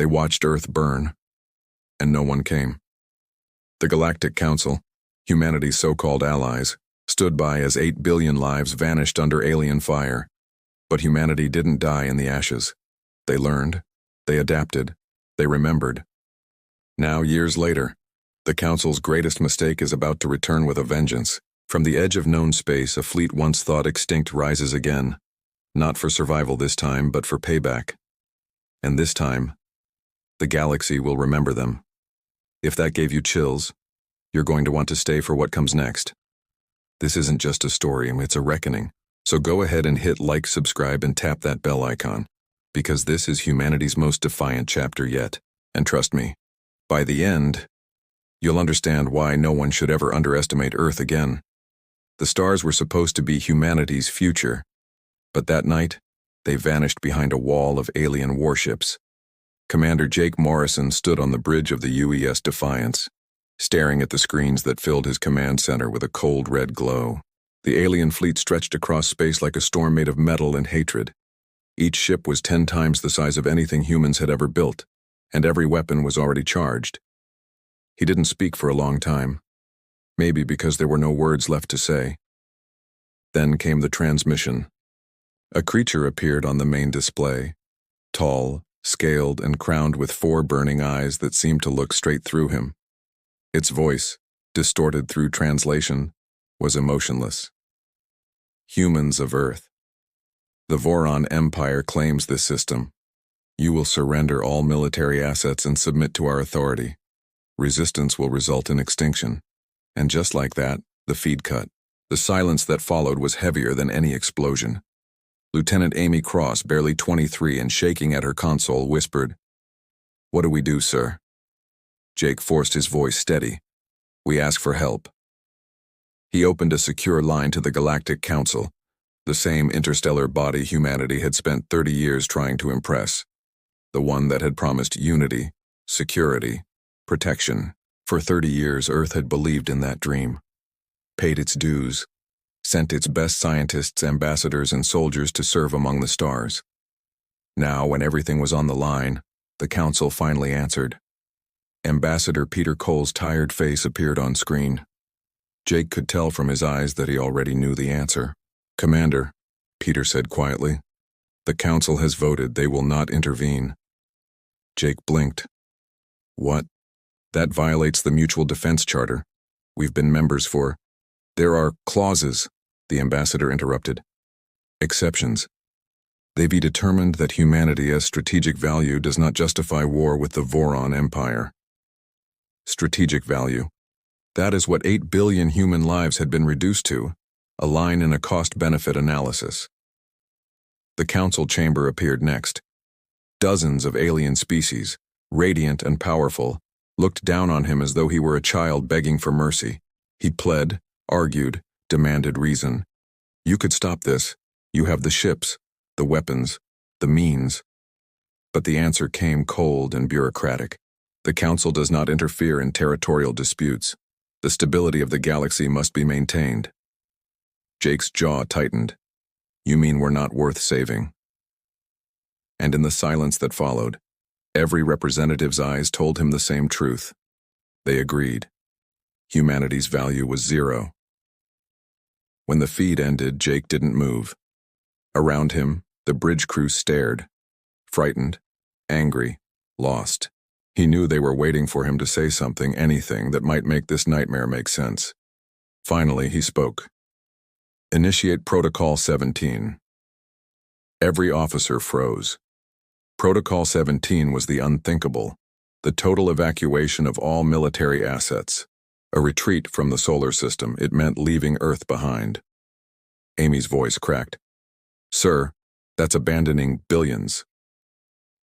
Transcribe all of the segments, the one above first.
They watched Earth burn, and no one came. The Galactic Council, humanity's so-called allies, stood by as 8 billion lives vanished under alien fire. But humanity didn't die in the ashes. They learned, they adapted, they remembered. Now, years later, the Council's greatest mistake is about to return with a vengeance. From the edge of known space, a fleet once thought extinct rises again. Not for survival this time, but for payback. And this time, the galaxy will remember them. If that gave you chills, you're going to want to stay for what comes next. This isn't just a story, it's a reckoning. So go ahead and hit like, subscribe, and tap that bell icon, because this is humanity's most defiant chapter yet. And trust me, by the end, you'll understand why no one should ever underestimate Earth again. The stars were supposed to be humanity's future, but that night, they vanished behind a wall of alien warships. Commander Jake Morrison stood on the bridge of the UES Defiance, staring at the screens that filled his command center with a cold red glow. The alien fleet stretched across space like a storm made of metal and hatred. Each ship was 10 times the size of anything humans had ever built, and every weapon was already charged. He didn't speak for a long time, maybe because there were no words left to say. Then came the transmission. A creature appeared on the main display, tall, scaled, and crowned with 4 burning eyes that seemed to look straight through him. Its voice, distorted through translation, was emotionless. Humans of Earth. The Voron Empire claims this system. You will surrender all military assets and submit to our authority. Resistance will result in extinction. And just like that, the feed cut. The silence that followed was heavier than any explosion. Lieutenant Amy Cross, barely 23 and shaking at her console, whispered, "What do we do, sir?" Jake forced his voice steady. "We ask for help." He opened a secure line to the Galactic Council, the same interstellar body humanity had spent 30 years trying to impress. The one that had promised unity, security, protection. For 30 years, Earth had believed in that dream, paid its dues, sent its best scientists, ambassadors, and soldiers to serve among the stars. Now, when everything was on the line, the Council finally answered. Ambassador Peter Cole's tired face appeared on screen. Jake could tell from his eyes that he already knew the answer. "Commander," Peter said quietly, "the Council has voted they will not intervene." Jake blinked. "What? That violates the Mutual Defense Charter. We've been members for—" "There are clauses," the ambassador interrupted. "Exceptions. They've determined that humanity as strategic value does not justify war with the Voron Empire." Strategic value. That is what 8 billion human lives had been reduced to, a line in a cost-benefit analysis. The Council chamber appeared next. Dozens of alien species, radiant and powerful, looked down on him as though he were a child begging for mercy. He pled, argued, demanded reason. "You could stop this. You have the ships, the weapons, the means." But the answer came cold and bureaucratic. The Council does not interfere in territorial disputes. The stability of the galaxy must be maintained. Jake's jaw tightened. "You mean we're not worth saving?" And in the silence that followed, every representative's eyes told him the same truth. They agreed. Humanity's value was 0. When the feed ended, Jake didn't move. Around him, the bridge crew stared, frightened, angry, lost. He knew they were waiting for him to say something, anything that might make this nightmare make sense. Finally, he spoke. "Initiate Protocol 17. Every officer froze. Protocol 17 was the unthinkable, the total evacuation of all military assets. A retreat from the solar system. It meant leaving Earth behind. Amy's voice cracked. "Sir, that's abandoning billions."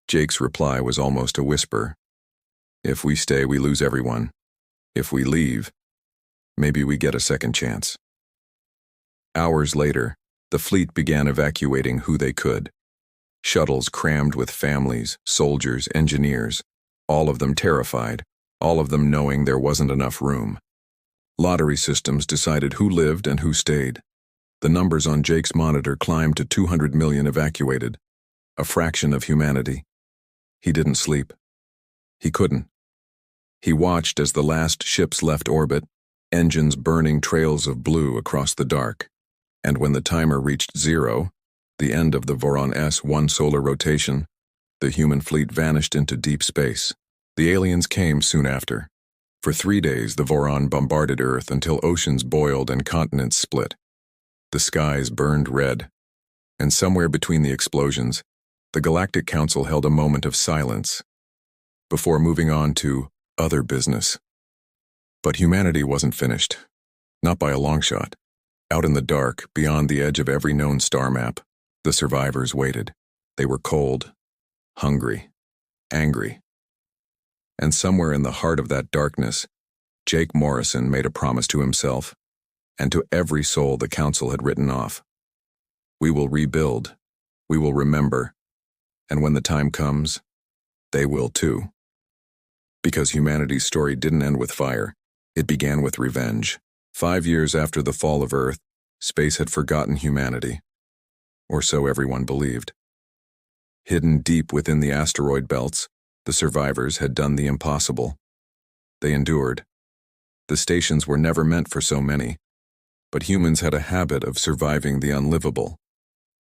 Jake's reply was almost a whisper. "If we stay, we lose everyone. If we leave, maybe we get a second chance." Hours later, the fleet began evacuating who they could. Shuttles crammed with families, soldiers, engineers, all of them terrified, all of them knowing there wasn't enough room. Lottery systems decided who lived and who stayed. The numbers on Jake's monitor climbed to 200 million evacuated, a fraction of humanity. He didn't sleep. He couldn't. He watched as the last ships left orbit, engines burning trails of blue across the dark, and when the timer reached 0, the end of the Voron S1 solar rotation, the human fleet vanished into deep space. The aliens came soon after. For 3 days, the Voron bombarded Earth until oceans boiled and continents split. The skies burned red, and somewhere between the explosions, the Galactic Council held a moment of silence before moving on to other business. But humanity wasn't finished, not by a long shot. Out in the dark, beyond the edge of every known star map, the survivors waited. They were cold, hungry, angry. And somewhere in the heart of that darkness, Jake Morrison made a promise to himself and to every soul the Council had written off. We will rebuild, we will remember, and when the time comes, they will too. Because humanity's story didn't end with fire, it began with revenge. 5 years after the fall of Earth, space had forgotten humanity, or so everyone believed. Hidden deep within the asteroid belts, the survivors had done the impossible. They endured. The stations were never meant for so many, but humans had a habit of surviving the unlivable.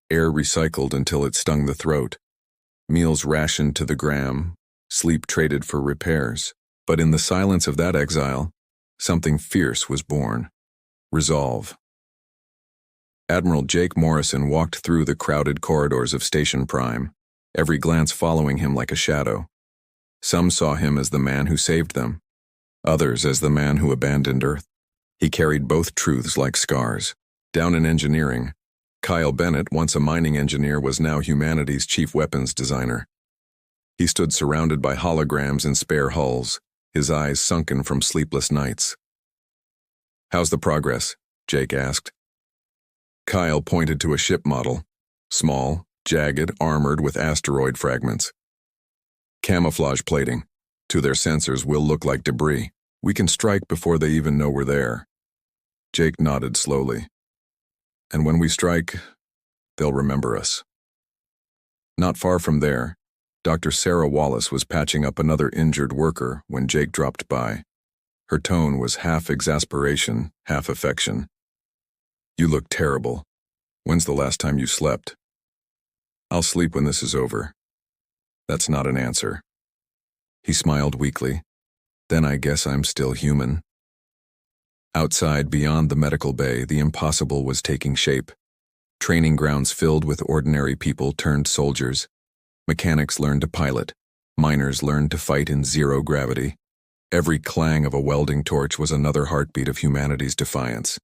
Air recycled until it stung the throat, meals rationed to the gram, sleep traded for repairs. But in the silence of that exile, something fierce was born. Resolve. Admiral Jake Morrison walked through the crowded corridors of Station Prime, every glance following him like a shadow. Some saw him as the man who saved them, others as the man who abandoned Earth. He carried both truths like scars. Down in engineering, Kyle Bennett, once a mining engineer, was now humanity's chief weapons designer. He stood surrounded by holograms and spare hulls, his eyes sunken from sleepless nights. "How's the progress?" Jake asked. Kyle pointed to a ship model, small, jagged, armored with asteroid fragments. "Camouflage plating. To their sensors, we'll look like debris. We can strike before they even know we're there." Jake nodded slowly. "And when we strike, they'll remember us." Not far from there, Dr. Sarah Wallace was patching up another injured worker when Jake dropped by. Her tone was half exasperation, half affection. "You look terrible. When's the last time you slept?" "I'll sleep when this is over." That's not an answer. He smiled weakly. "Then I guess I'm still human." Outside, beyond the medical bay, the impossible was taking shape. Training grounds filled with ordinary people turned soldiers. Mechanics learned to pilot. Miners learned to fight in zero gravity. Every clang of a welding torch was another heartbeat of humanity's defiance.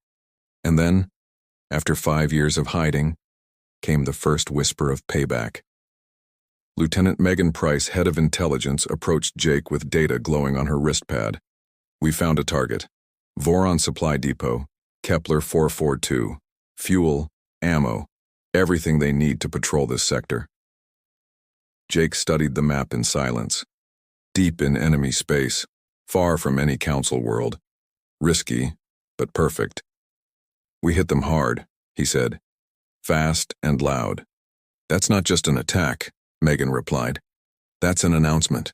And then, after 5 years of hiding, came the first whisper of payback. Lieutenant Megan Price, head of intelligence, approached Jake with data glowing on her wrist pad. "We found a target. Voron Supply Depot, Kepler 442. Fuel, ammo, everything they need to patrol this sector." Jake studied the map in silence. Deep in enemy space, far from any Council world. Risky, but perfect. "We hit them hard," he said. "Fast and loud." "That's not just an attack," Megan replied. "That's an announcement."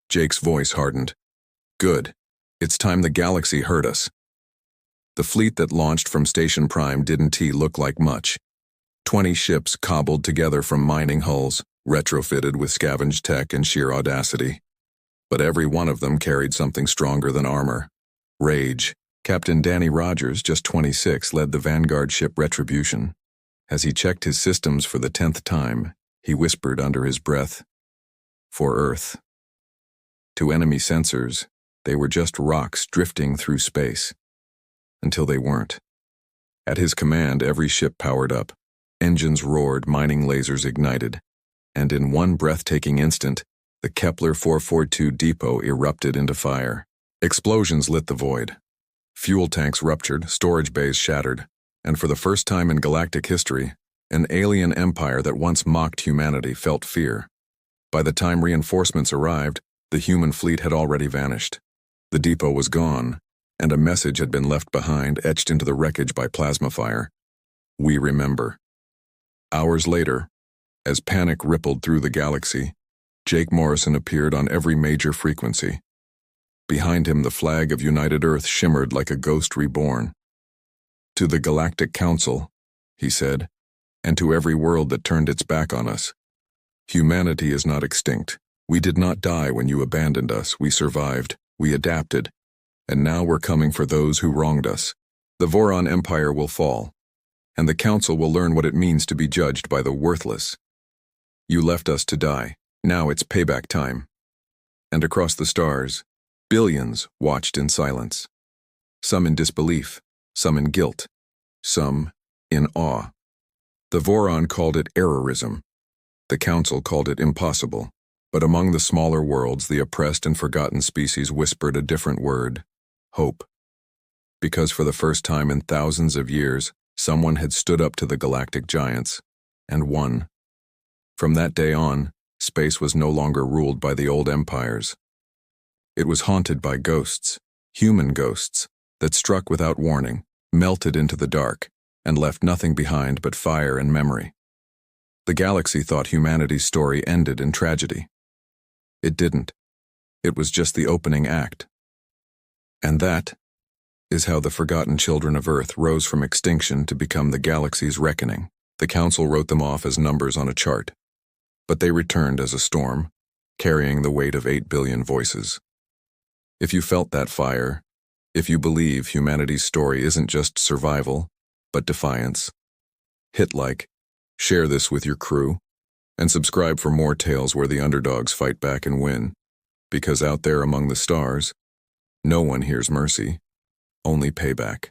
Jake's voice hardened. "Good. It's time the galaxy heard us." The fleet that launched from Station Prime didn't look like much. 20 ships cobbled together from mining hulls, retrofitted with scavenged tech and sheer audacity. But every one of them carried something stronger than armor. Rage. Captain Danny Rogers, just 26, led the Vanguard ship Retribution. As he checked his systems for the 10th time, he whispered under his breath, "For Earth." To enemy sensors, they were just rocks drifting through space. Until they weren't. At his command, every ship powered up. Engines roared, mining lasers ignited. And in one breathtaking instant, the Kepler 442 depot erupted into fire. Explosions lit the void. Fuel tanks ruptured, storage bays shattered, and for the first time in galactic history, an alien empire that once mocked humanity felt fear. By the time reinforcements arrived, the human fleet had already vanished. The depot was gone, and a message had been left behind, etched into the wreckage by plasma fire. "We remember." Hours later, as panic rippled through the galaxy, Jake Morrison appeared on every major frequency. Behind him, the flag of United Earth shimmered like a ghost reborn. "To the Galactic Council," he said, "and to every world that turned its back on us. Humanity is not extinct. We did not die when you abandoned us. We survived. We adapted. And now we're coming for those who wronged us. The Voron Empire will fall, and the Council will learn what it means to be judged by the worthless. You left us to die. Now it's payback time." And across the stars, billions watched in silence. Some in disbelief, some in guilt, some in awe. The Voron called it errorism. The Council called it impossible. But among the smaller worlds, the oppressed and forgotten species whispered a different word: hope. Because for the first time in thousands of years, someone had stood up to the galactic giants and won. From that day on, space was no longer ruled by the old empires. It was haunted by ghosts, human ghosts, that struck without warning, melted into the dark, and left nothing behind but fire and memory. The galaxy thought humanity's story ended in tragedy. It didn't. It was just the opening act. And that is how the forgotten children of Earth rose from extinction to become the galaxy's reckoning. The Council wrote them off as numbers on a chart, but they returned as a storm, carrying the weight of 8 billion voices. If you felt that fire, if you believe humanity's story isn't just survival, but defiance, hit like, share this with your crew, and subscribe for more tales where the underdogs fight back and win, because out there among the stars, no one hears mercy, only payback.